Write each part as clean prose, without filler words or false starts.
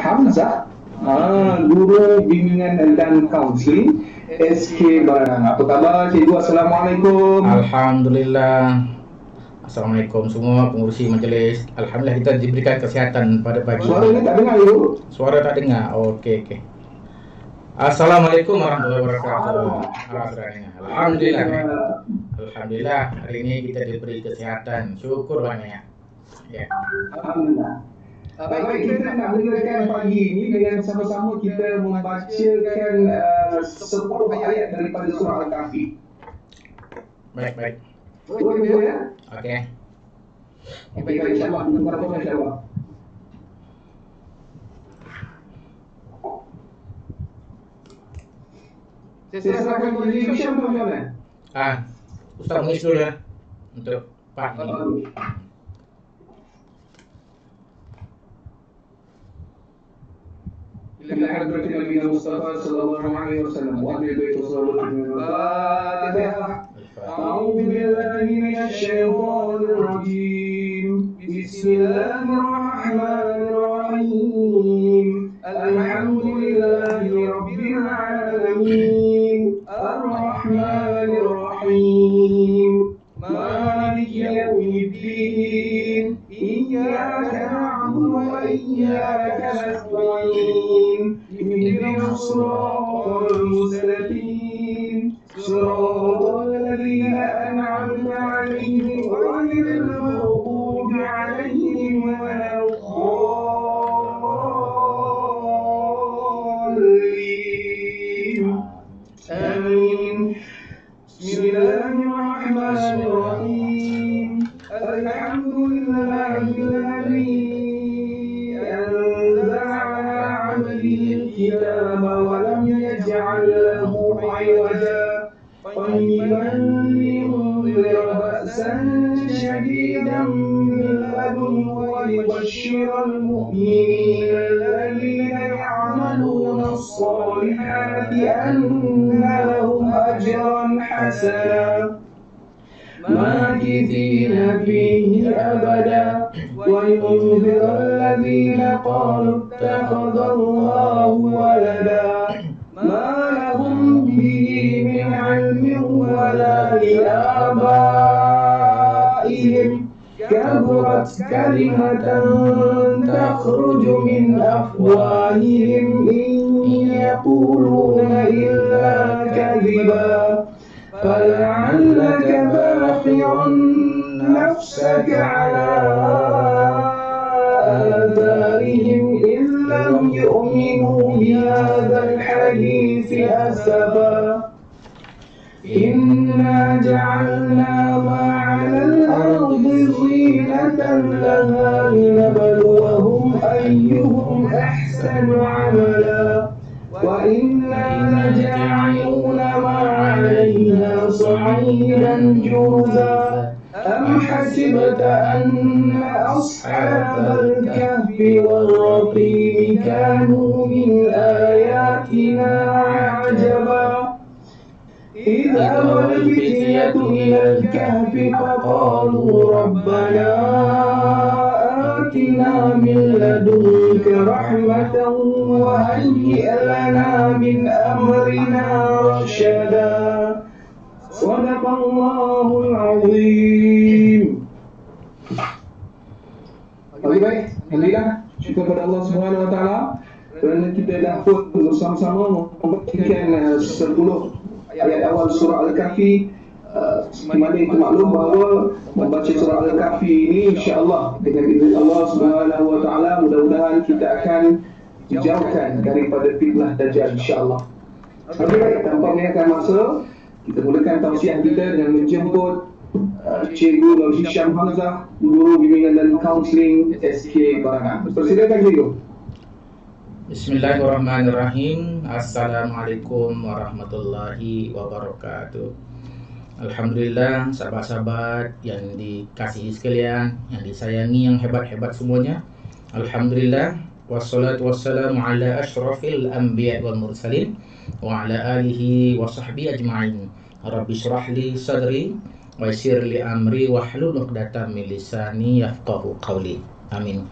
Hamzah, Guru Bimbingan dan Kaunseling SK Baranang. Apa khabar cikgu? Assalamualaikum. Alhamdulillah. Assalamualaikum semua pengurusi majlis. Alhamdulillah kita diberikan kesihatan pada pagi. Suara ni tak dengar you? Suara tak dengar. Okey. Assalamualaikum warahmatullahi wabarakatuh. Alhamdulillah. Alhamdulillah hari ini kita diberi kesihatan. Syukur banyak. Ya. Alhamdulillah. Baik, kita nak mulakan pagi ini dengan sama-sama kita membacakan 10 ayat daripada surah Al-Kahfi. Baik. Boleh ya? Okey. Baik, insya-Allah. Insya-Allah. Saya serahkan kepada Syam tuan-tuan. Ustaz mengisi dulu ya untuk part ini. إلى حضرة نبينا المصطفى صلى الله عليه وسلم وأهل بيته صلوات الفاتحة. أعوذ بالله من الشيطان الرجيم. بسم الله الرحمن الرحيم. الحمد لله رب العالمين الرحمن الرحيم مالك يوم الدين إياك نعبد وإياك نستعين اهدنا الصراط المستقيم صراط الذين أنعمت عليهم غير المغضوب عليهم ولا الضالين آمين. بسم الله الرحمن الرحيم. الحمد لله الذي أنزل على عبده الكتاب ولم يجعل له عوجا قيما لينذر بأسا شديدا من لدنه ويبشر المؤمنين الذين يعملون الصالحات أن لهم أجرا حسنا ماكثين فيه أبدا وينذر الذين قالوا اتخذ الله ولدا ما لهم به من علم ولا لآبائهم كبرت كلمة تخرج من أفواههم إن يقولون إلا كذبا فلعلك باخع نفسك على آثارهم إن لم يؤمنوا بهذا الحديث أسفا إنا جعلنا ما على الأرض زينة لها لنبلوهم أيهم أحسن عملا وإنا لجاعلون ما عليها صعيدا جرزا أم حسبت أن أصحاب الكهف والرقيم كانوا من آياتنا عجبا إذ أوى الفتية إلى الكهف فقالوا ربنا آتنا من لدنك رحمة وهيئ لنا من أمرنا رشدا صدق الله العظيم. Baik, alhamdulillah, syukur kepada Allah Subhanahu Wa Taala kerana kita dapat bersama-sama membacakan 10 ayat awal surah Al-Kahfi. Seperti mana itu maklum bahawa membaca surah Al-Kahfi ini insya-Allah dengan izin Allah Subhanahu Wa Taala mudah-mudahan kita akan dijauhkan daripada fitnah Dajjal insya-Allah. Baik, tanpa menyiapkan masa, kita mulakan tausiah kita dengan menjemput Cikgu Nur Hisham Hamzah, Guru Bimbingan dan Kaunseling SK Baranang. Persilakan cikgu. Bismillahirrahmanirrahim. Assalamualaikum warahmatullahi wabarakatuh. Alhamdulillah, sahabat-sahabat yang dikasihi sekalian, yang disayangi, yang hebat-hebat semuanya. Alhamdulillah, wassalatu wassalamu ala asyrafil anbiya wal mursalin wa ala alihi wa sahbihi ajma'in. Rabbi syrah li sadri wa yassir li amri wahlul 'uqdatam min lisani yafqahu qawli. Amin.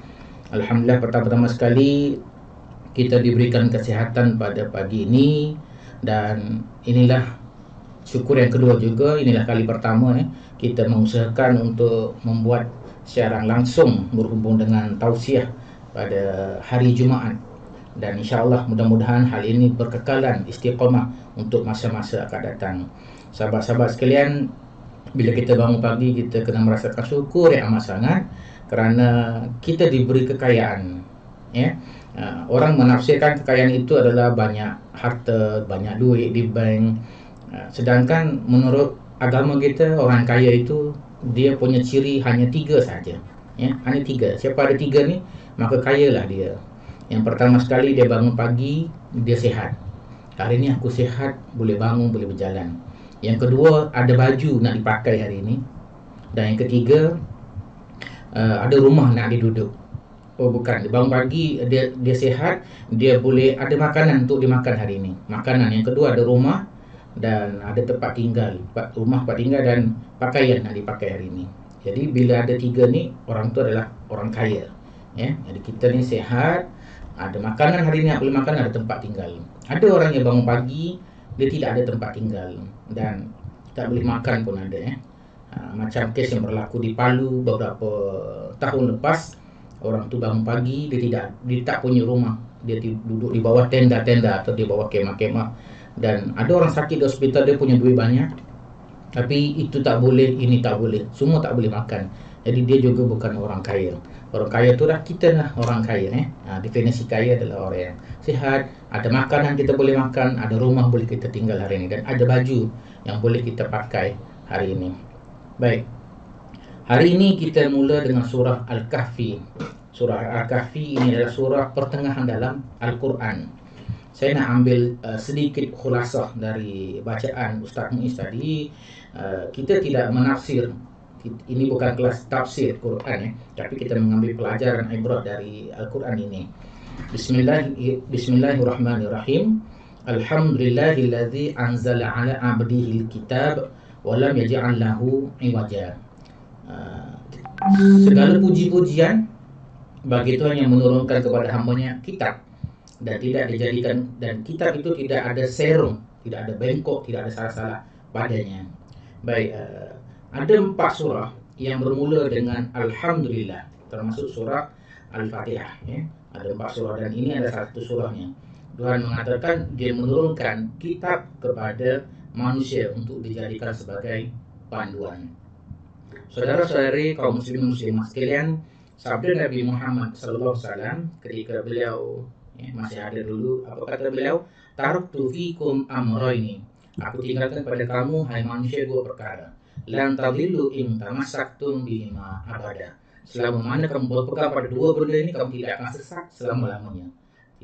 Alhamdulillah, pertama-tama sekali kita diberikan kesehatan pada pagi ini, dan inilah syukur yang kedua juga, inilah kali pertama kita mengusahakan untuk membuat siaran langsung berhubung dengan tausiah pada hari Jumaat. Dan insyaAllah mudah-mudahan hal ini berkekalan istiqamah untuk masa-masa akan datang. Sahabat-sahabat sekalian, bila kita bangun pagi, kita kena merasakan syukur yang amat sangat kerana kita diberi kekayaan. Orang menafsirkan kekayaan itu adalah banyak harta, banyak duit di bank. Sedangkan menurut agama kita, orang kaya itu dia punya ciri hanya 3 saja. Hanya 3. Siapa ada 3 ni, maka kayalah dia. Yang pertama sekali, dia bangun pagi, dia sihat. Hari ini aku sihat, boleh bangun, boleh berjalan. Yang kedua, ada baju nak dipakai hari ini. Dan yang ketiga, ada rumah nak diduduk. Oh bukan, dia bangun pagi, dia sihat, dia boleh ada makanan untuk dimakan hari ini. Makanan. Yang kedua, ada rumah dan ada tempat tinggal. Rumah, tempat tinggal dan pakaian nak dipakai hari ini. Jadi bila ada 3 ni, orang tu adalah orang kaya. Jadi kita ni sihat, ada makanan hari ni nak boleh makan, ada tempat tinggal. Ada orang yang bangun pagi, dia tidak ada tempat tinggal dan tak boleh makan pun ada. Macam kes yang berlaku di Palu beberapa tahun lepas. Orang tu bangun pagi, dia tak punya rumah. Dia duduk di bawah tenda-tenda atau di bawah kemah-kemah. Dan ada orang sakit di hospital, dia punya duit banyak, tapi itu tak boleh, ini tak boleh, semua tak boleh makan. Jadi dia juga bukan orang kaya. Orang kaya tu dah kita lah orang kaya. Definisi kaya adalah orang yang sihat, ada makanan kita boleh makan, ada rumah boleh kita tinggal hari ini, dan ada baju yang boleh kita pakai hari ini. Baik, hari ini kita mula dengan surah Al-Kahfi. Surah Al-Kahfi ini adalah surah pertengahan dalam Al-Quran. Saya nak ambil sedikit khulasah dari bacaan Ustaz Muiz tadi. Kita tidak menafsir, ini bukan kelas tafsir Quran tapi kita mengambil pelajaran ibrat dari Al-Quran ini. Bismillahirrahmanirrahim. Alhamdulillahilladzi anzala ala abdihil kitab wa lam yaj'al lahu iwaja. Segala puji-pujian bagi Tuhan yang menurunkan kepada hambanya kitab dan tidak dijadikan, dan kitab itu tidak ada serum, tidak ada bengkok, tidak ada salah-salah padanya. Baik, ada 4 surah yang bermula dengan Alhamdulillah, termasuk surah Al-Fatihah. Ada 4 surah dan ini ada satu surahnya. Tuhan mengatakan dia menurunkan kitab kepada manusia untuk dijadikan sebagai panduan. Saudara-saudari kaum muslimin muslimat sekalian, sabda Nabi Muhammad SAW ketika beliau masih ada dulu, apa kata beliau? Taraktu fikum amrayni. Aku tinggalkan pada kamu hai manusia 2 perkara. Lan tadillu in tamassaktum bihima abada. Selama mana kamu berpegang pada 2 benda ini, kamu tidak akan sesat selama-lamanya.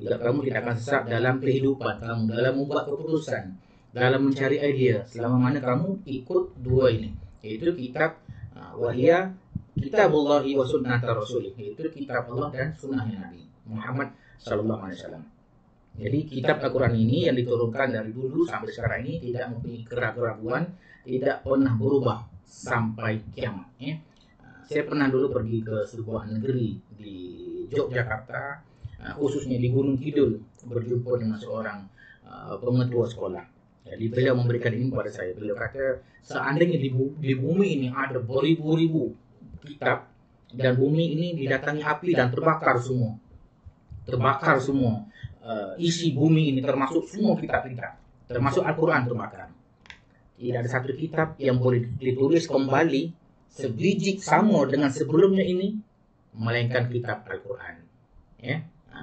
Kamu tidak akan sesat dalam kehidupan kamu, dalam membuat keputusan, dalam mencari idea, selama mana kamu ikut 2 ini, yaitu kitab wahia kitabullahi wa sunnata rasulih, yaitu kitab Allah dan sunnahnya Nabi Muhammad sallallahu alaihi wasallam. Jadi kitab Al-Quran ini yang diturunkan dari dulu sampai sekarang ini tidak mempunyai keraguan, tidak pernah berubah sampai kiamat. Saya pernah dulu pergi ke sebuah negeri di Yogyakarta, khususnya di Gunung Kidul, berjumpa dengan seorang pengetua sekolah. Jadi beliau memberikan ini kepada saya. Beliau kata, seandainya di bumi ini ada beribu-ribu kitab dan bumi ini didatangi api dan terbakar semua. Isi bumi ini termasuk semua kitab-kitab, termasuk Al-Quran terbakar. Tidak ada satu kitab yang boleh ditulis kembali sebiji sama dengan sebelumnya ini, melainkan kitab Al-Quran.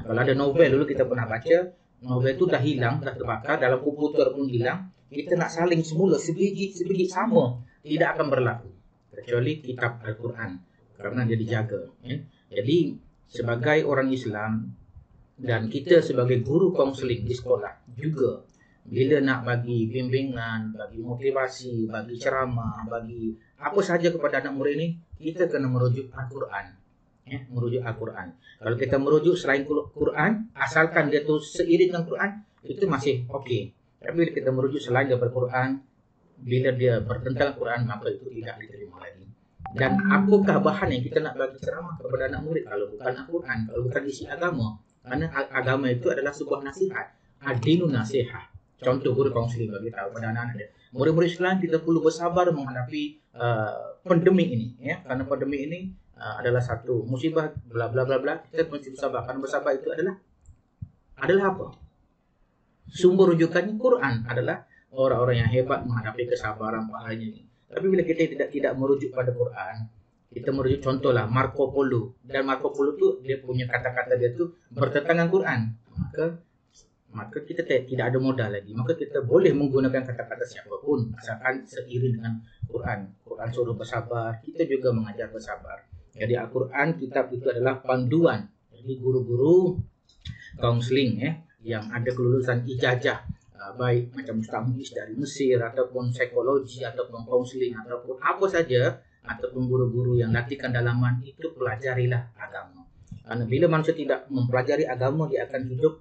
Kalau ada novel dulu kita pernah baca, novel itu dah hilang, dah terbakar, dalam komputer pun hilang, kita nak saling semula sebiji sama, tidak akan berlaku kecuali kitab Al-Quran, karena dia dijaga. Jadi sebagai orang Islam dan kita sebagai guru kaunseling di sekolah juga, bila nak bagi bimbingan, bagi motivasi, bagi ceramah, bagi apa saja kepada anak murid ini, kita kena merujuk Al-Quran. Merujuk Al-Quran. Kalau kita merujuk selain Quran, asalkan dia tu seiring dengan Quran, itu masih okey. Tapi bila kita merujuk selain daripada Quran, bila dia bertentangan Quran, maka itu tidak diterima lagi. Dan apakah bahan yang kita nak bagi ceramah kepada anak murid kalau bukan Al-Quran, kalau bukan isi agama, Karena agama itu adalah sebuah nasihat. Ad-dinu nasihah. Contoh guru kaunseling bagi tahu pada anak-anak dia. Murid-murid Islam kita perlu bersabar menghadapi pandemi ini, ya. Karena pandemi ini adalah satu musibah, bla bla bla bla. Kita mesti bersabar. Karena bersabar itu adalah apa? Sumber rujukannya Quran adalah orang-orang yang hebat menghadapi kesabaran pahalanya ini. Tapi bila kita tidak merujuk pada Quran, kita merujuk contohlah Marco Polo, dan Marco Polo tu dia punya kata-kata dia tu bertentangan Quran, maka kita tidak ada modal lagi. Maka kita boleh menggunakan kata-kata siapapun asalkan seiring dengan Quran. Quran suruh bersabar, kita juga mengajar bersabar. Jadi Al-Quran kitab itu adalah panduan. Jadi guru-guru kaunseling yang ada kelulusan ijazah, baik macam Ustaz dari Mesir ataupun psikologi ataupun kaunseling ataupun apa saja, ataupun guru-guru yang latihkan dalaman, itu pelajarilah agama. Karena bila manusia tidak mempelajari agama, dia akan hidup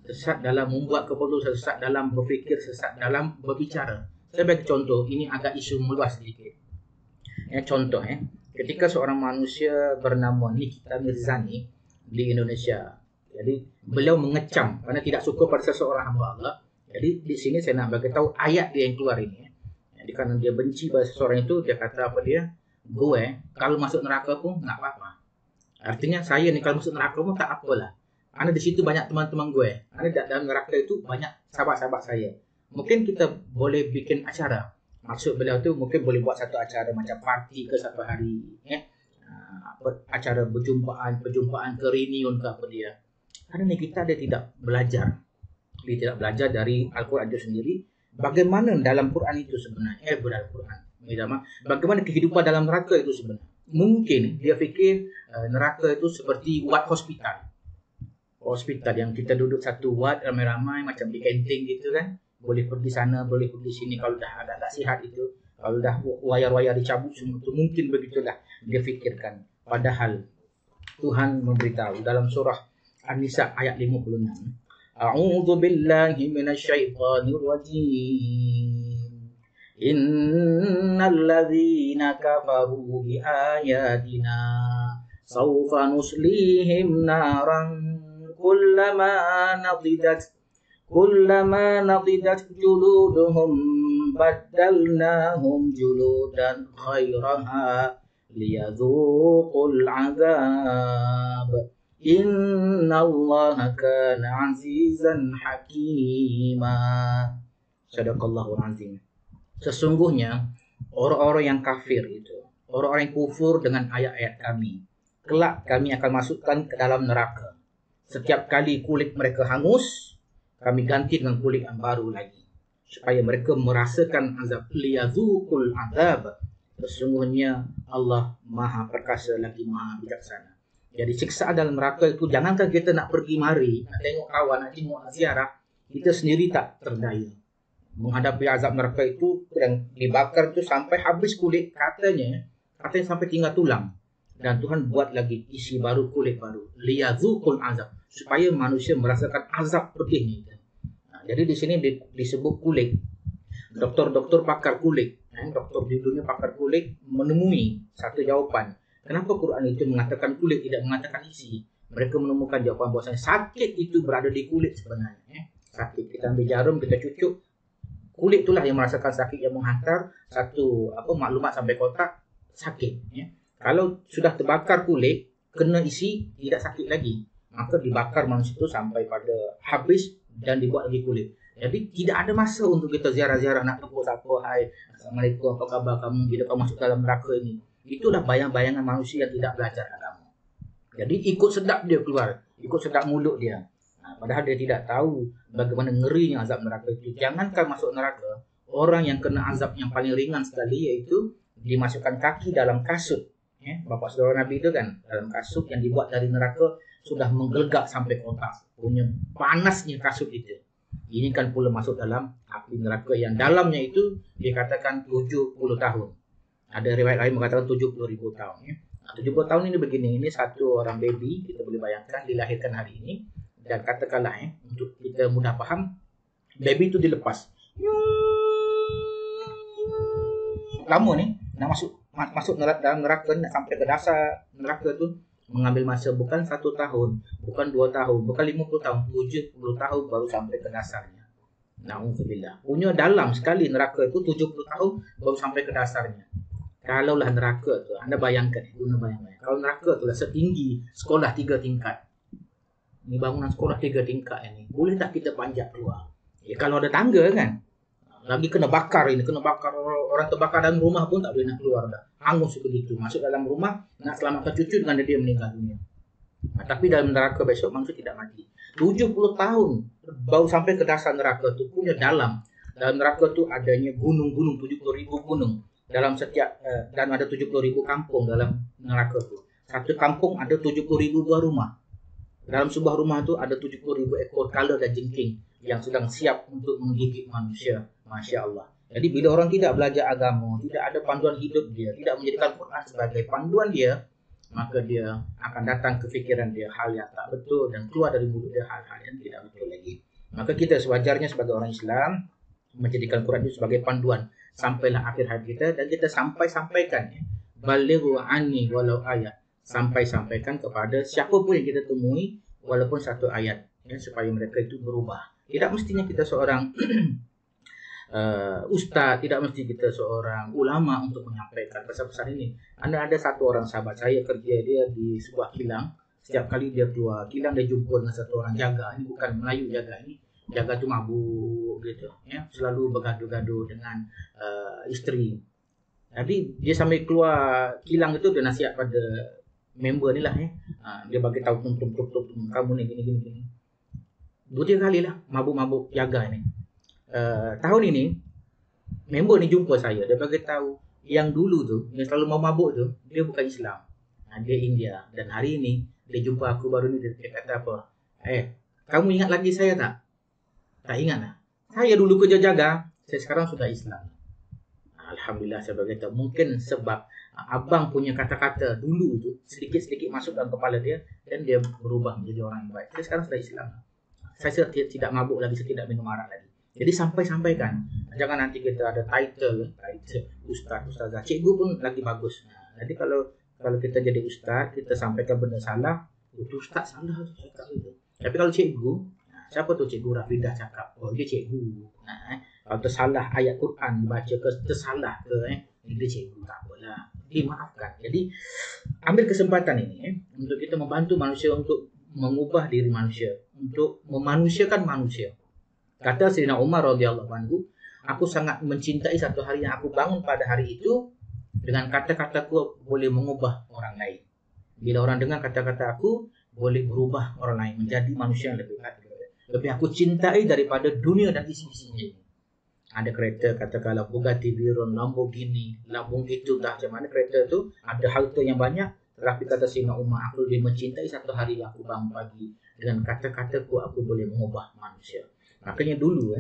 sesat dalam membuat keputusan, sesat dalam berfikir, sesat dalam berbicara. Saya bagi contoh, ini agak isu meluas sedikit. Contoh, ketika seorang manusia bernama Nikita Mirzani di Indonesia, jadi beliau mengecam karena tidak suka pada seseorang hamba Allah. Jadi di sini saya nak bagi tahu ayat dia yang keluar ini. Jadi karena dia benci pada seseorang itu, dia kata apa dia? Gue kalau masuk neraka pun tak apa-apa. Artinya saya ni kalau masuk neraka pun tak apalah. Karena di situ banyak teman-teman gue. Karena dalam neraka itu banyak sahabat-sahabat saya. Mungkin kita boleh bikin acara. Maksud beliau tu mungkin boleh buat satu acara macam parti ke satu hari, acara perjumpaan ke reunion ke apa dia. Karena ni kita tidak belajar. Dia tidak belajar dari Al-Quran itu sendiri. Bagaimana dalam Quran itu sebenarnya? Dalam Quran. Bagaimana kehidupan dalam neraka itu sebenarnya? Mungkin dia fikir neraka itu seperti ward hospital. Hospital yang kita duduk satu ward ramai-ramai macam di kantin gitu kan. Boleh pergi sana, boleh pergi sini kalau dah ada tak sihat itu. Kalau dah wayar-wayar dicabut semua itu, mungkin begitulah dia fikirkan. Padahal Tuhan memberitahu dalam surah An-Nisa ayat 56. A'udzu billahi minasyaitonir rajim. Innal ladzina kafaru bi ayatina sawfa nuslihim naran kullama nadidat juluduhum baddalnahum juludan khairaha liyadzuqul azab. Innallaha kana azizan hakima. Sadaqallahul azim. Sesungguhnya orang-orang yang kafir itu, orang-orang yang kufur dengan ayat-ayat kami, kelak kami akan masukkan ke dalam neraka. Setiap kali kulit mereka hangus, kami ganti dengan kulit yang baru lagi, supaya mereka merasakan azab. Liyadzuqul azab. Sesungguhnya Allah Maha Perkasa lagi Maha Bijaksana. Jadi siksaan dalam neraka itu, jangankan kita nak pergi mari, nak tengok kawan, nak tengok, nak ziarah, kita sendiri tak terdaya. Menghadapi azab neraka itu, yang dibakar itu sampai habis kulit, katanya sampai tinggal tulang. Dan Tuhan buat lagi isi baru, kulit baru. Liyadzuqul azab. Supaya manusia merasakan azab pedihnya. Jadi di sini disebut kulit. Doktor-doktor pakar kulit, doktor di dunia pakar kulit menemui satu jawaban. Kenapa Quran itu mengatakan kulit, tidak mengatakan isi? Mereka menemukan jawaban bahwasanya sakit itu berada di kulit sebenarnya. Sakit, kita ambil jarum, kita cucuk, kulit itulah yang merasakan sakit, yang menghantar satu maklumat sampai kotak sakit. Kalau sudah terbakar kulit, kena isi, tidak sakit lagi. Maka dibakar manusia itu sampai pada habis dan dibuat lagi kulit. Jadi tidak ada masa untuk kita ziarah-ziarah nak tepuk siapa, hai, Assalamualaikum, apa khabar kamu bila kamu masuk dalam neraka ini. Itulah bayang-bayangan manusia yang tidak belajar agama. Jadi ikut sedap dia keluar, ikut sedap mulut dia. Padahal dia tidak tahu bagaimana ngerinya azab neraka itu. Jangankan masuk neraka, orang yang kena azab yang paling ringan sekali yaitu dimasukkan kaki dalam kasut. Bapak saudara Nabi itu kan dalam kasut yang dibuat dari neraka sudah menggelegak sampai otak. Punya panasnya kasut itu. Ini kan pula masuk dalam api neraka yang dalamnya itu dikatakan 70 tahun. Ada riwayat lain mengatakan 70.000 tahun. 70 tahun ini begini, ini satu orang baby, kita boleh bayangkan dilahirkan hari ini. Dan katakanlah untuk kita mudah faham, baby itu dilepas. Lama nih, nak masuk dalam neraka, nak sampai ke dasar neraka tu mengambil masa bukan 1 tahun, bukan 2 tahun, bukan 50 tahun, 70 tahun baru sampai ke dasarnya. Na'udzubillah. Punya dalam sekali neraka itu 70 tahun baru sampai ke dasarnya. Kalaulah neraka tu, anda bayangkan, kalau neraka tu lah setinggi sekolah 3 tingkat. Ini bangunan sekolah 3 tingkat ini. Boleh tak kita panjat keluar? Ya, kalau ada tangga kan. Lagi kena bakar ini, kena bakar, orang terbakar dalam rumah pun tak boleh nak keluar dah. Hangus begitu. Masuk dalam rumah nak selamatkan cucu dengan dia meninggal dunia. Tapi dalam neraka besok manusia tidak mati. 70 tahun baru sampai ke dasar neraka tu, punya dalam. Dalam neraka tu adanya gunung-gunung, 70,000 gunung. Dalam setiap dan ada 70,000 kampung dalam neraka tu. Satu kampung ada 70,000 buah rumah. Dalam sebuah rumah tu ada 70,000 ekor kala dan jengking yang sedang siap untuk menggigit manusia. Masya Allah. Jadi bila orang tidak belajar agama, tidak ada panduan hidup dia, tidak menjadikan Quran sebagai panduan dia, maka dia akan datang ke fikiran dia hal yang tak betul dan keluar dari mulut dia hal-hal yang tidak betul lagi. Maka kita sewajarnya sebagai orang Islam menjadikan Quran itu sebagai panduan sampailah akhir hayat kita, dan kita sampaikan ya. Balighu anni walau ayat. Sampaikan kepada siapapun yang kita temui walaupun satu ayat ya, supaya mereka itu berubah. Tidak mestinya kita seorang ustaz, tidak mesti kita seorang ulama untuk menyampaikan pesan-pesan ini. Ada satu orang sahabat saya kerja dia di sebuah kilang. Setiap kali dia keluar kilang dia jumpa dengan satu orang jaga. Ini bukan Melayu jaga, ini jaga tu mabuk gitu ya, selalu bergaduh-gaduh dengan isteri. Jadi dia sambil keluar kilang itu dia nasihat pada member ni lah ya. Dia bagi tahu kamu ni gini. 2-3 kali lah mabuk-mabuk jaga ni. Tahun ini member ni jumpa saya, dia bagi tahu yang dulu tu yang selalu mau mabuk tu dia bukan Islam, dia India, dan hari ini dia jumpa aku baru ni, dia kata apa, kamu ingat lagi saya tak? Tak ingat lah. Saya dulu kerja jaga, saya sekarang sudah Islam. Alhamdulillah, saya berkata mungkin sebab abang punya kata-kata dulu tu sedikit-sedikit masuk dalam kepala dia dan dia berubah menjadi orang yang baik. Saya sekarang sudah Islam. Saya tidak mabuk lagi, saya tidak minum arak lagi. Jadi sampaikan. Jangan nanti kita ada title ustaz, ustazah, cikgu pun lagi bagus. Jadi kalau kita jadi ustaz, kita sampaikan benda salah, itu ustaz salah cakap itu. Tapi kalau cikgu, siapa tu cikgu Rafidah cakap, oh dia cikgu. Kalau tersalah ayat Quran dibaca ke, tersalah ke, dia cikgu, tak apalah, dimaafkan. Jadi ambil kesempatan ini untuk kita membantu manusia untuk mengubah diri manusia, untuk memanusiakan manusia. Kata Sayyidina Umar radhiyallahu anhu, aku sangat mencintai satu hari yang aku bangun pada hari itu dengan kata-kataku boleh mengubah orang lain. Bila orang dengar kata-kata aku, boleh berubah orang lain menjadi manusia yang lebih baik. Lebih aku cintai daripada dunia dan isi-isinya ini. Ada kereta katakanlah Bugatti Veyron, Lamborghini, itu dah macam mana kereta tu, ada harta yang banyak, tetapi kata Sayyidina Umar, aku lebih mencintai satu hari yang aku bangun pagi dengan kata-kataku aku boleh mengubah manusia. Makanya dulu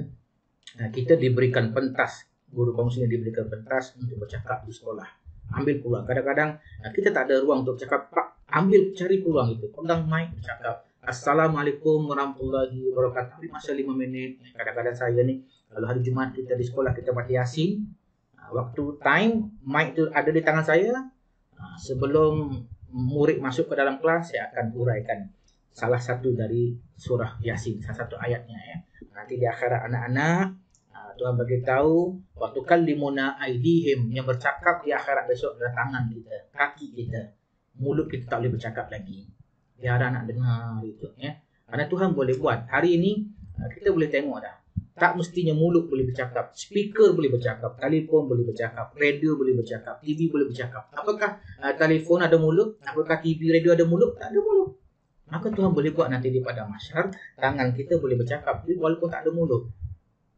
kita diberikan pentas, guru kaunseling diberikan pentas untuk bercakap di sekolah. Ambil peluang. Kadang-kadang kita tak ada ruang untuk bercakap, cari peluang itu. Pegang mic bercakap. Assalamualaikum warahmatullahi wabarakatuh. Tapi masa 5 minit. Kadang-kadang saya ni, kalau hari Jumaat kita di sekolah kita baca Yasin, waktu time mic tu ada di tangan saya. Sebelum murid masuk ke dalam kelas, saya akan uraikan salah satu dari surah Yasin, salah satu ayatnya ya. Nanti di akhirat anak-anak, Tuhan bagi tahu waktu kallimuna aidihim, yang bercakap di akhirat besok adalah tangan kita, kaki kita, mulut kita tak boleh bercakap lagi. Biar anak dengar itu ya. Karena Tuhan boleh buat. Hari ini kita boleh tengok dah. Tak mestinya mulut boleh bercakap, speaker boleh bercakap, telefon boleh bercakap, radio boleh bercakap, TV boleh bercakap. Apakah telefon ada mulut? Apakah TV, radio ada mulut? Tak ada mulut. Maka Tuhan boleh buat nanti di padang mahsyar, tangan kita boleh bercakap walaupun tak ada mulut.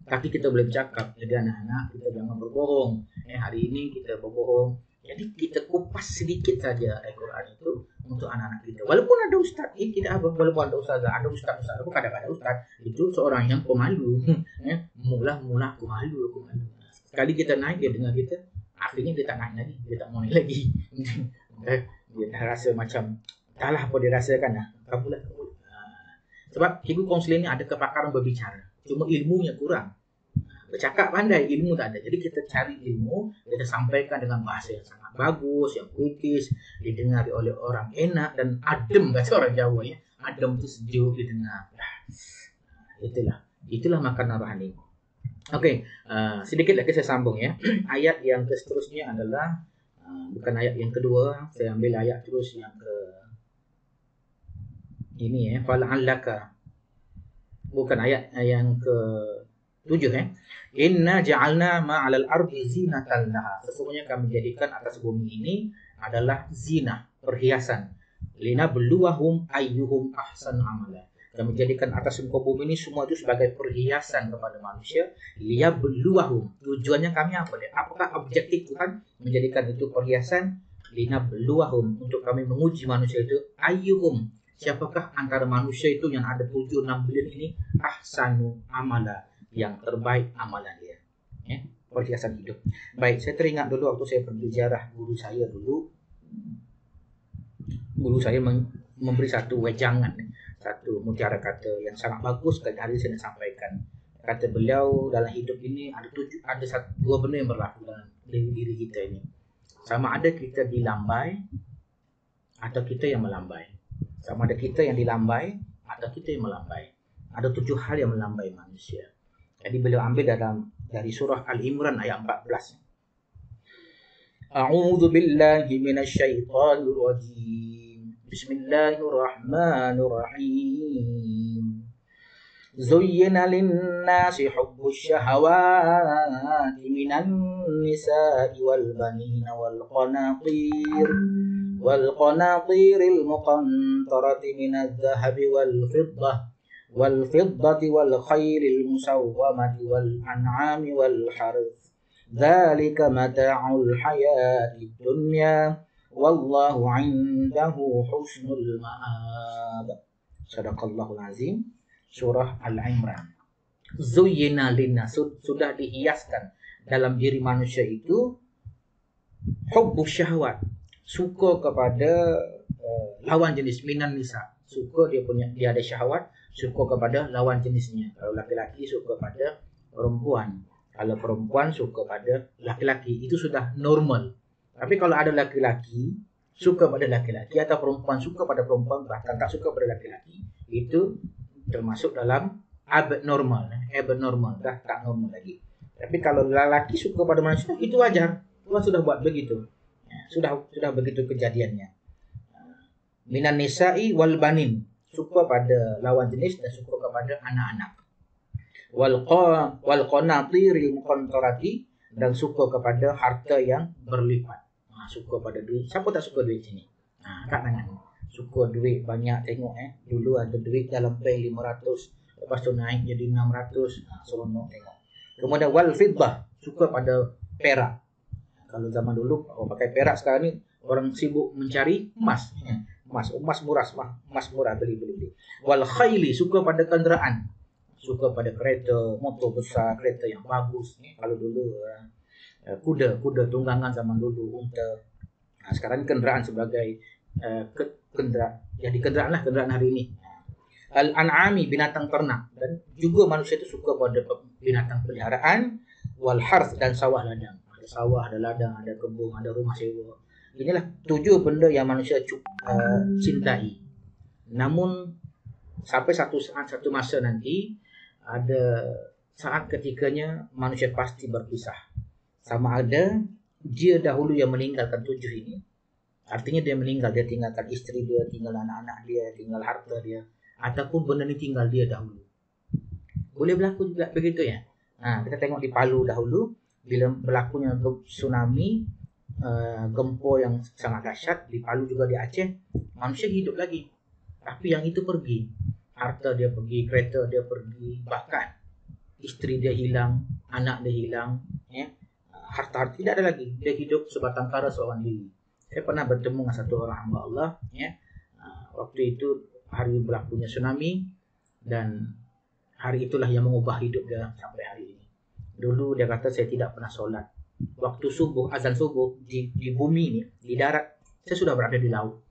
Tapi kita boleh bercakap. Jadi anak-anak, kita jangan berbohong. Hari ini kita berbohong. Jadi kita kupas sedikit saja Al-Quran itu untuk anak-anak kita. Walaupun ada ustaz, tidak apa. Walaupun ada ustazah, ada ustaz. Kadang-kadang ustaz itu seorang yang pemalu. Mula-mula aku malu. Sekali kita naik, dia dengar kita. Akhirnya dia tak naik lagi. Dia tak mau naik lagi. Dia dah rasa macam, entahlah apa dia rasakan lah. Kamulah. Sebab cikgu kaunseling ni ada kepakaran berbicara. Cuma ilmunya kurang. Bercakap pandai, ilmu tak ada. Jadi kita cari ilmu, kita sampaikan dengan bahasa yang sangat bagus, yang puitis, didengar oleh orang enak dan adem, kata orang Jawa ya. Adem itu sejuk didengar. Itulah makanan rohani. Oke, sedikit lagi saya sambung ya. Ayat yang seterusnya adalah bukan ayat yang kedua, saya ambil ayat terus yang ke ini ya, fal'allaka. Bukan ayat yang ke 7 ya. Inna ja'alna ma'alal ardi zinatan laha. Sesungguhnya kami jadikan atas bumi ini adalah zina, perhiasan. Linabluwahum ayyuhum ahsanu amala. Kami jadikan atas muka bumi ini semua itu sebagai perhiasan kepada manusia. Liyabluwahum. Tujuannya kami apa? Apakah objektif Tuhan menjadikan itu perhiasan? Linabluwahum, untuk kami menguji manusia itu. Ayyuhum, siapakah antara manusia itu yang ada 7-6 bilion ini ahsanu amala, yang terbaik amalan dia ya, perhiasan hidup. Baik, saya teringat dulu waktu saya berbicara guru saya dulu. Guru saya memberi satu wejangan, satu mutiara kata yang sangat bagus, sekali hari saya sampaikan. Kata beliau, dalam hidup ini ada dua benda yang berlaku dalam diri kita ini. Sama ada kita dilambai atau kita yang melambai. Sama ada kita yang dilambai atau kita yang melambai. Ada 7 hal yang melambai manusia. Jadi beliau ambil dari surah Al-Imran ayat 14. A'udzu billahi minasyaitonir rajim. Bismillahirrahmanirrahim. Zuyyina lin-nasi hubbus syahawati minan nisa'i wal banina wal qanatiril muqantarati minadh dhahabi wal والفضة والخيل المسومة والأنعام والحرث ذلك متاع الحياة الدنيا والله عنده حسن المآب. Sadaqallahul azim. Surah Al-Imran. Zuyyina linnas, sudah dihiaskan dalam diri manusia itu hubbus syahwat, suka kepada lawan jenis, minan nisa, suka dia ada syahwat, suka kepada lawan jenisnya. Kalau laki-laki suka pada perempuan, kalau perempuan suka pada laki-laki, itu sudah normal. Tapi kalau ada laki-laki suka pada laki-laki atau perempuan suka pada perempuan, bahkan tak suka pada laki-laki, itu termasuk dalam abnormal, dah tak normal lagi. Tapi kalau lelaki suka pada manusia, itu wajar. Tuhan sudah buat begitu. Sudah begitu kejadiannya. Minan nisa'i wal banin, suka pada lawan jenis dan suka kepada anak-anak. Wal qanatiril muqantarati, dan suka kepada harta yang berlipat. Suka pada duit. Siapa tak suka duit sini? Kat tangan. Suka duit banyak, tengok dulu ada duit dalam pay 500, lepas tu naik jadi 600, seronok tengok. Kemudian wal fiddah, suka pada perak. Kalau zaman dulu orang pakai perak, sekarang ni orang sibuk mencari emas. Emas murah, beli. Wal khayli, suka pada kenderaan, suka pada kereta, motor besar, kereta yang bagus. Kalau dulu kuda tunggangan zaman dulu, unta. Sekarang kenderaan sebagai kenderaan hari ini. Al-an'ami, binatang ternak, dan juga manusia itu suka pada binatang peliharaan. Wal harth, dan sawah ladang. Ada sawah, ada ladang, ada kebun, ada rumah sewa. Inilah 7 benda yang manusia cintai. Namun sampai satu masa nanti, ada saat ketikanya manusia pasti berpisah. Sama ada dia dahulu yang meninggalkan 7 ini, artinya dia meninggal, dia tinggalkan istri dia, tinggal anak-anak dia, tinggal harta dia, ataupun benda ini tinggal dia dahulu. Boleh berlaku juga begitu ya. Kita tengok di Palu dahulu, bila berlakunya tsunami, gempa yang sangat dahsyat di Palu, juga di Aceh, manusia hidup lagi, tapi yang itu pergi, harta dia pergi, kereta dia pergi, bahkan istri dia hilang, anak dia hilang, harta tidak ada lagi. Dia hidup sebatang kara seorang diri. Saya pernah bertemu dengan satu orang hamba Allah, waktu itu hari berlakunya tsunami, dan hari itulah yang mengubah hidup dia sampai hari ini. Dulu dia kata, saya tidak pernah solat. Waktu subuh, azan subuh di bumi ini, di darat, saya sudah berada di laut.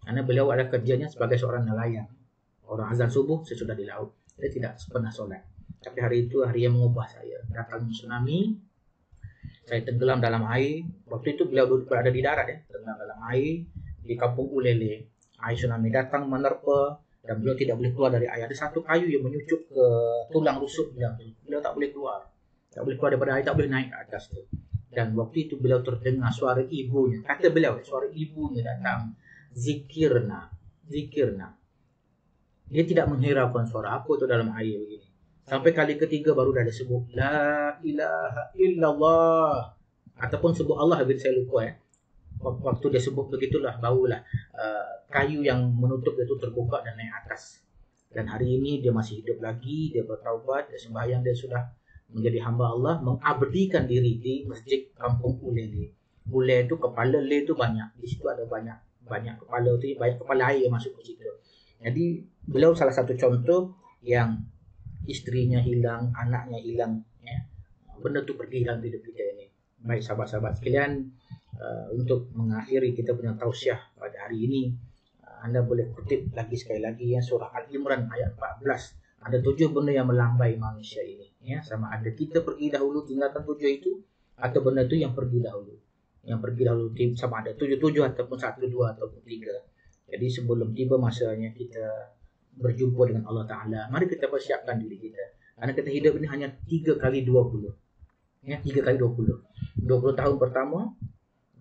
Karena beliau ada kerjanya sebagai seorang nelayan. Orang azan subuh, saya sudah di laut. Saya tidak pernah solat. Tapi hari itu hari yang mengubah saya. Datang tsunami, saya tenggelam dalam air. Waktu itu beliau berada di darat ya, tenggelam dalam air di kampung Ulele. Air tsunami datang menerpa dan beliau tidak boleh keluar dari air. Ada satu kayu yang menyucuk ke tulang rusuk beliau. Beliau tak boleh keluar. Tak boleh keluar daripada air, tak boleh naik ke atas tu. Dan waktu itu beliau terdengar suara ibunya. Kata beliau, suara ibunya datang. Zikirna. Dia tidak menghiraukan suara apa itu dalam air begini. Sampai kali ketiga baru dah disebut La ilaha illallah. Ataupun sebut Allah, saya lupa ya. Waktu dia sebut begitulah, barulah kayu yang menutup dia itu terbuka dan naik atas. Dan hari ini dia masih hidup lagi, dia bertaubat, dia sembahyang, dia sudah menjadi hamba Allah, mengabdikan diri di masjid kampung Ulele. Ule itu kepala, le itu banyak. Di situ ada banyak kepala tu, banyak kepala air yang masuk ke situ. Jadi beliau salah satu contoh yang istrinya hilang, anaknya hilang, ya. Benda tu pergi dalam hidup kita ini. Baik sahabat-sahabat sekalian, untuk mengakhiri kita punya tausiah pada hari ini, anda boleh kutip lagi sekali lagi ya, surah Al-Imran ayat 14. Ada 7 benda yang melambai manusia ini, ya. Sama ada kita pergi dahulu tinggalkan 7 itu, atau benda itu yang pergi dahulu. Yang pergi dahulu sama ada 7 ataupun 1, 2 ataupun 3. Jadi sebelum tiba masanya kita berjumpa dengan Allah Ta'ala, mari kita persiapkan diri kita. Karena kita hidup ini hanya 3 kali 20. Ya, 3 kali 20. 20 tahun pertama,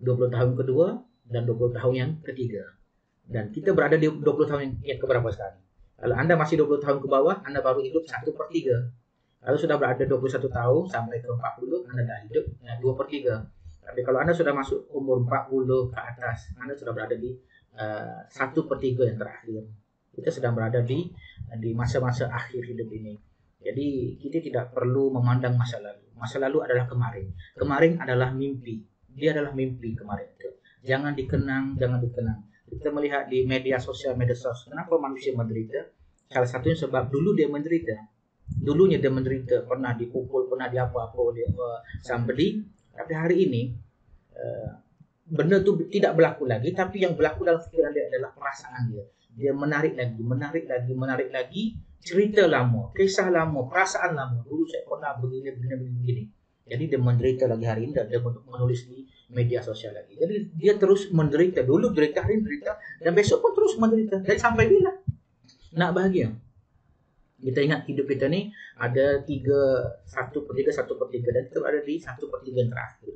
20 tahun kedua, dan 20 tahun yang ketiga. Dan kita berada di 20 tahun yang keberapa sekarang? Kalau anda masih 20 tahun ke bawah, anda baru hidup 1/3. Kalau sudah berada 21 tahun sampai ke 40, anda dah hidup 2/3. Tapi kalau anda sudah masuk umur 40 ke atas, anda sudah berada di 1/3 yang terakhir. Kita sedang berada di masa-masa akhir hidup ini. Jadi kita tidak perlu memandang masa lalu. Masa lalu adalah kemarin. Kemarin adalah mimpi. Dia adalah mimpi kemarin itu. Jangan dikenang. Kita melihat di media sosial, kenapa manusia menderita? Salah satunya sebab dulu dia menderita. Dulunya dia menderita, pernah dipukul, pernah diapa-apa oleh somebody. Tapi hari ini benda itu tidak berlaku lagi, tapi yang berlaku dalam fikiran dia adalah perasaan dia. Dia menarik lagi cerita lama, kisah lama, perasaan lama. Dulu saya pernah begini. Jadi dia menderita lagi hari ini dan dia menulis di media sosial lagi. Jadi dia terus menderita. Dulu derita, hari ini derita, dan besok pun terus menderita. Dan sampai bila nak bahagia? Kita ingat hidup kita ni ada 1/3 dan kita ada di 1/3 yang terakhir.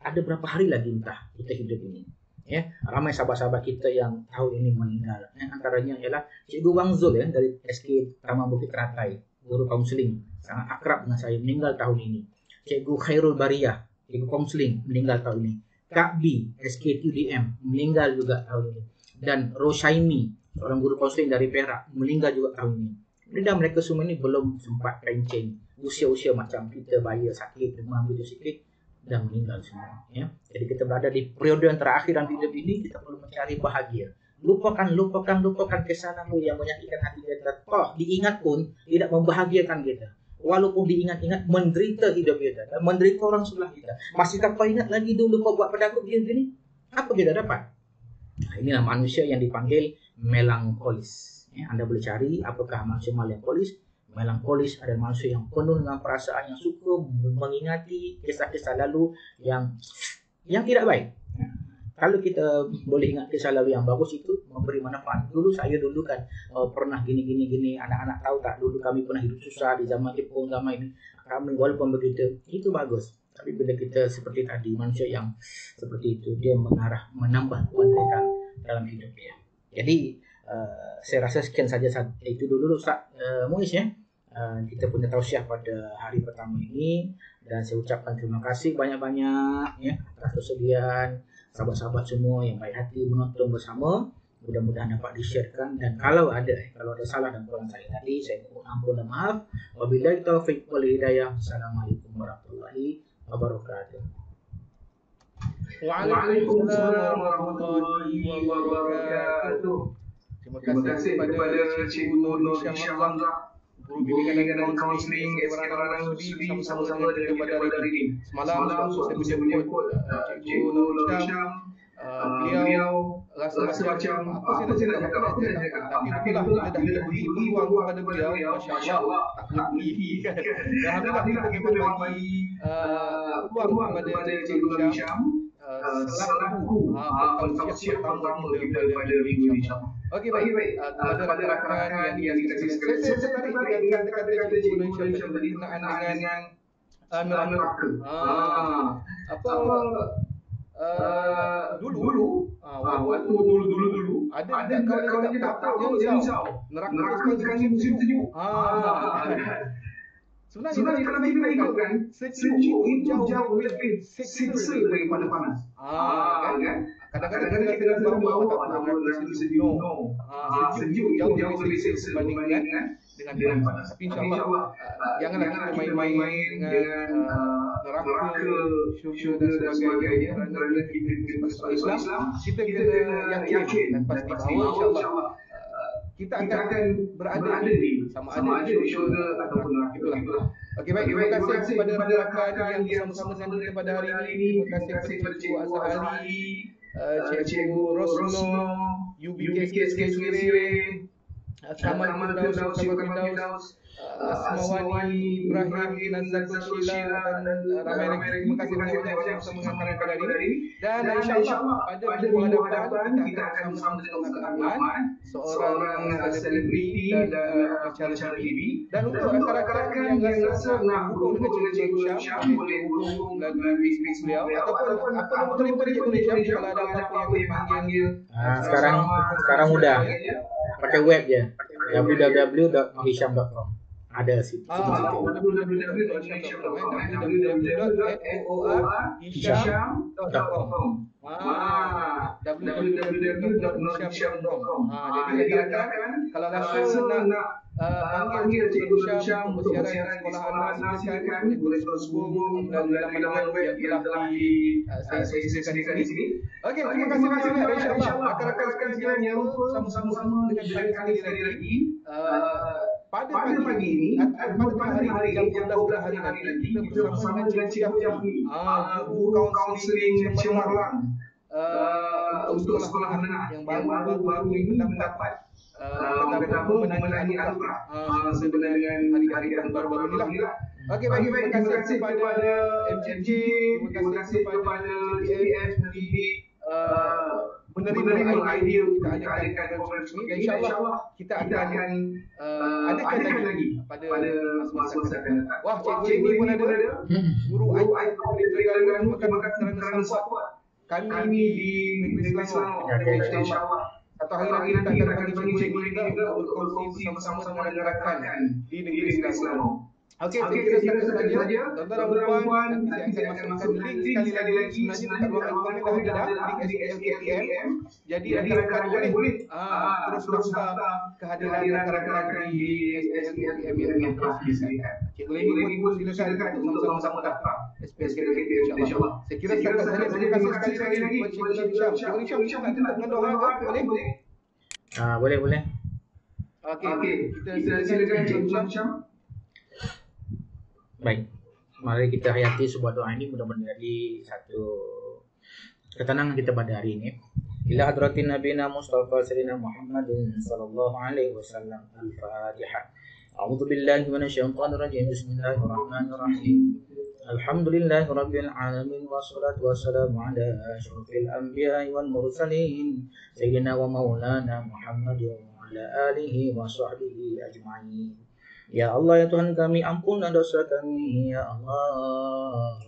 Ada berapa hari lagi entah kita hidup ini, ya. Ramai sahabat-sahabat kita yang tahun ini meninggal, antaranya ialah Cikgu Wang Zul ya, dari SK Taman Bukit Teratai, guru kaunseling, sangat akrab dengan saya, meninggal tahun ini. Cikgu Khairul Bariyah, cikgu kaunseling, meninggal tahun ini. Kak B, SK TUDM, meninggal juga tahun ini. Dan Roshaimi, seorang guru kaunseling dari Perak, meninggal juga tahun ini. Dan mereka semua ini belum sempat kencing, usia-usia macam kita, bahaya, sakit, demam gitu sikit, dan meninggal semua, ya. Jadi kita berada di periode yang terakhir dalam hidup ini, kita perlu mencari bahagia. Lupakan kisah lalu yang menyakitkan hati kita. Diingat pun tidak membahagiakan kita. Walaupun diingat-ingat, menderita hidup kita, dan menderita orang sebelah kita. Masihkah kau ingat lagi dulu kau buat pada aku begini? Apa kita dapat? Nah, inilah manusia yang dipanggil melankolis. Ya, anda boleh cari apakah manusia melankolis. Melankolis adalah manusia yang penuh dengan perasaan, yang suka mengingati kisah-kisah lalu yang tidak baik. Kalau kita boleh ingat kisah lalu yang bagus, itu memberi manfaat. Saya dulu kan pernah gini. Anak-anak tahu tak, dulu kami pernah hidup susah di zaman Jepun, zaman ini. Kami walaupun begitu, itu bagus. Tapi bila kita seperti tadi, manusia yang seperti itu, dia menambah penderitaan dalam hidup dia. Jadi saya rasa sekian saja itu dulu Ustaz Muiz ya. Kita punya tausiah pada hari pertama ini, dan saya ucapkan terima kasih banyak-banyak ya atas kesediaan sahabat-sahabat semua yang baik hati menonton bersama. Mudah-mudahan dapat di-sharekan, dan kalau ada salah dan kurang saya tadi, saya mohon ampun dan maaf. Wabillahi taufiq wal hidayah. Assalamualaikum warahmatullahi wabarakatuh. Waalaikumsalam warahmatullahi wabarakatuh. Terima kasih kepada Cikgu Nur Insya-Allah, guru bimbingan dan kaunseling SK Sudi bersama-sama dengan kita pada hari ini. Semalam saya menjemput Cikgu Nur Syam. Beliau rasa macam apa saya nak cakap, tapi betul lah bila dah diberi peluang kepada beliau, Masya Allah, tak berhenti kan. Dan Alhamdulillah kita memang bagi peluang kepada Cikgu Hisham selaku tausiah pertama kita pada minggu ini, insyaAllah. Okey, baik. Kepada rakan-rakan yang dikasih sekalian, saya tertarik dengan kata-kata Cikgu Hisham tadi berkenaan dengan neraka. Dulu waktu dulu ada kawan yang tak risau neraka sekarang musim sejuk. Sebenarnya kalau kita ikutkan, sejuk itu jauh lebih seksa daripada panas. Kan? Kadang-kadang kita rasa bahawa neraka sejuk. Sejuk jauh lebih seksa berbandingkan dengan panas. Tapi insyaAllah janganlah kita main-main dengan neraka, syurga dan sebagainya. Kerana kita sebagai Islam, kita kena yakin dan pasti bahawa insyaAllah kita akan berada di sama ada di syurga ataupun neraka. Itulah. Okey, baik. Terima kasih kepada rakan-rakan yang bersama-sama dengan kita pada hari ini. Terima kasih kepada Cikgu Azhari, Cikgu Rosno, UBKK Seri, Kamal Firdaus, Asmawani, Ibrahim, Nazatul Sheila dan ramai lagi. Terima kasih banyak bersama dengan kami pada hari ini. Dan insyaAllah pada minggu hadapan kita akan bersama dengan Ustaz Ahmad, seorang selebriti dan acara TV. Dan untuk rakan-rakan yang rasa nak hubung dengan Cikgu Hisham, boleh hubung melalui Facebook beliau ataupun apa nombor telefon Cikgu Hisham kalau ada apa-apa yang dipanggil. Sekarang mudah. Pakai web je. www.hisham.com. Ada situ. www.hisham.com. www.hisham.com. Jadi rakan-rakan kalau rasa nak panggil Cikgu Hisham bersiaran di sekolah anak, silakan boleh terus hubung melalui laman web yang telah saya sediakan di sini. Okey, terima kasih banyak insya-Allah. Rakan-rakan sekalian yang sama-sama dengan saya sekali lagi pada pagi ini atau pada hari jam 12 hari nanti kita bersama dengan Cikgu Jafri, guru kaunseling cemerlang untuk sekolah menengah yang baru ini mendapat menangani Al-Quran sebenarnya dengan hari yang baru-baru inilah. Okey, baik. Terima kasih kepada MCG, terima kasih kepada JPF menerima idea kita adakan konferensi ini. Dan insyaAllah kita akan adakan lagi pada masa-masa akan datang. Wah, Cikgu ini pun ada guru terima kasih kerana support kami di Negeri Selangor. InsyaAllah satu hari lagi kita akan bagi Cikgu kita untuk berkongsi bersama-sama dengan rakan di Negeri Selangor. Okey, kita setakat saja. Tuan-tuan dan puan, nanti saya akan masukkan link sekali lagi sebenarnya dekat ruangan komen dah ada link SPLKPM. Jadi rakan-rakan boleh terus daftar kehadiran rakan-rakan di SPLKPM yang telah disediakan. Cikgu ini pun silakan untuk sama-sama daftar SPLKPM insya-Allah. Saya kira setakat saja. Terima kasih sekali lagi kepada Cikgu Hisham. Kita nak doa boleh? Boleh. Okey, kita silakan Cikgu Hisham. Baik, mari kita hayati sebuah doa ini mudah-mudahan menjadi satu ketenangan kita pada hari ini. Ila hadratin nabiyina Mustafa sayyidina Muhammadin sallallahu alaihi wasallam. Al-Fatihah. A'udzu billahi minasyaitonir rajim. Bismillahirrahmanirrahim. Alhamdulillahirabbil alamin wassalatu wassalamu ala asyrofil anbiya'i wal mursalin sayyidina wa maulana Muhammadin wa ala alihi wa sahbihi ajma'in. Ya Allah, ya Tuhan kami, ampunkan dosa kami, ya Allah.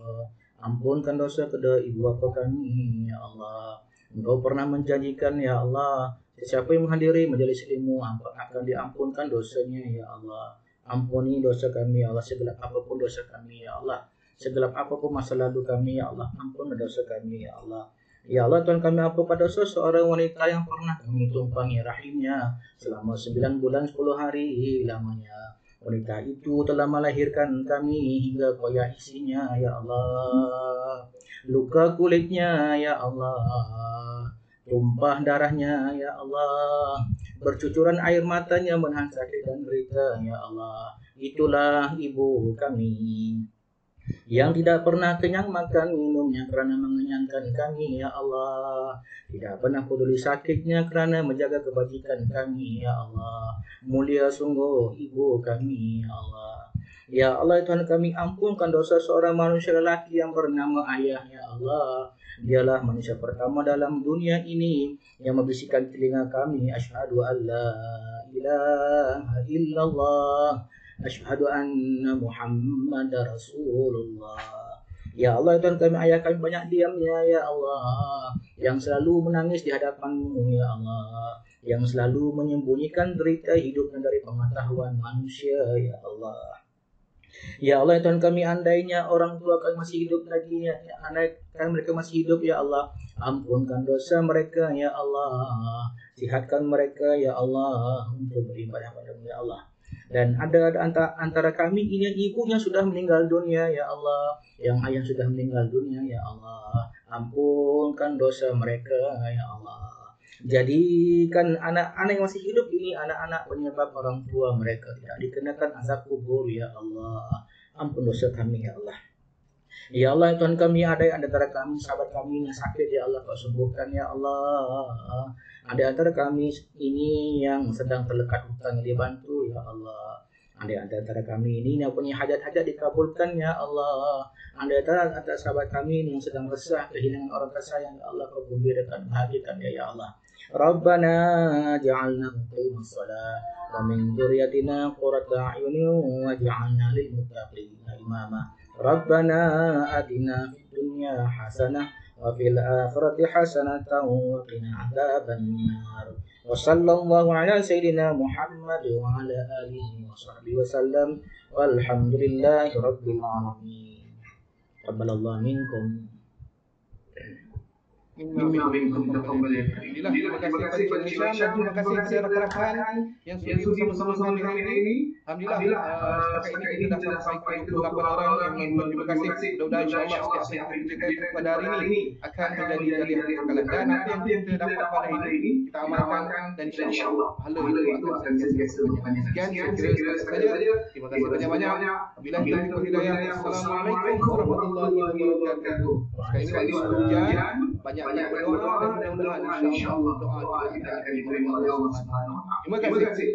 Ampunkan dosa kedua ibu bapa kami, ya Allah. Engkau pernah menjanjikan, ya Allah, siapa yang menghadiri majelis ilmu akan diampunkan dosanya, ya Allah. Ampuni dosa kami, ya Allah, segelap apapun dosa kami, ya Allah. Segelap apapun masa lalu kami, ya Allah. Ampun dosa kami, ya Allah. Ya Allah, Tuhan kami, ampunkan dosa seorang wanita yang pernah kami tumpangi rahimnya selama 9 bulan 10 hari lamanya. Wanita itu telah melahirkan kami hingga koyak isinya, ya Allah. Luka kulitnya, ya Allah. Tumpah darahnya, ya Allah. Bercucuran air matanya menahan sakit dan derita, ya Allah. Itulah ibu kami. yang tidak pernah kenyang makan minumnya kerana mengenyangkan kami ya Allah, tidak pernah peduli sakitnya kerana menjaga kebajikan kami ya Allah. Mulia sungguh ibu kami ya Allah. Ya Allah Tuhan kami, ampunkan dosa seorang manusia lelaki yang bernama ayah ya Allah. Dialah manusia pertama dalam dunia ini yang membisikkan telinga kami, asyhadu an la ilaha illallah, asyhadu anna Muhammadar Rasulullah. Ya Allah Tuhan kami, ayah kami banyak diamnya ya Allah, yang selalu menangis di hadapan-Mu ya Allah, yang selalu menyembunyikan derita hidupnya dari pengetahuan manusia ya Allah. Ya Allah Tuhan kami, andainya orang tua kami masih hidup lagi ya, andai mereka masih hidup ya Allah, ampunkan dosa mereka ya Allah, sihatkan mereka ya Allah untuk beribadah padamu ya Allah. Dan ada antara kami ini ibunya sudah meninggal dunia ya Allah, yang ayah sudah meninggal dunia ya Allah, ampunkan dosa mereka ya Allah. Jadikan anak-anak yang masih hidup ini anak-anak penyebab orang tua mereka tidak dikenakan azab kubur ya Allah. Ampun dosa kami ya Allah. Ya Allah Tuhan kami, ada antara kami sahabat kami yang sakit ya Allah, Kau sembuhkan ya Allah. Ada antara kami ini yang sedang terlekat hutang, dibantu ya Allah. Ada antara kami ini yang punya hajat-hajat dikabulkan ya Allah. Ada antara sahabat kami yang sedang resah kehilangan orang tersayang ya Allah, Kau gembirakan, bahagiakan ya Allah. Rabbana ja'alna muqimas shalah wa min dzurriyyatina qurrata a'yunin waj'alna lil muttaqina imama. Rabbana atina fid dunya hasanah wa fil akhirati hasanatan wa qina adzabannar. Wa sallallahu ala sayyidina Muhammad wa ala alihi wa sahbihi wa sallam. Walhamdulillahi rabbil alamin. Taqabbalallahu minkum. Inilah terima kasih kepada Hisham dan terima kasih kepada rakan-rakan yang sudi bersama-sama kami hari ini. Alhamdulillah setakat ini kita dah sampai ke 28 orang yang menonton. Terima kasih. Mudah-mudahan insya-Allah setiap hari kita pada hari ini akan menjadi dari kekalahan. Dan nanti yang kita dapat pada hari ini kita amalkan dan insya-Allah pahala itu akan sentiasa banyak. Sekian saya kira saja. Terima kasih banyak-banyak. Bila kita hidayah. Assalamualaikum warahmatullahi wabarakatuh. Sekali lagi hujan banyak-banyak berdoa dan mudah-mudahan insya-Allah doa kita akan diterima oleh Allah Subhanahu wa taala. Terima kasih.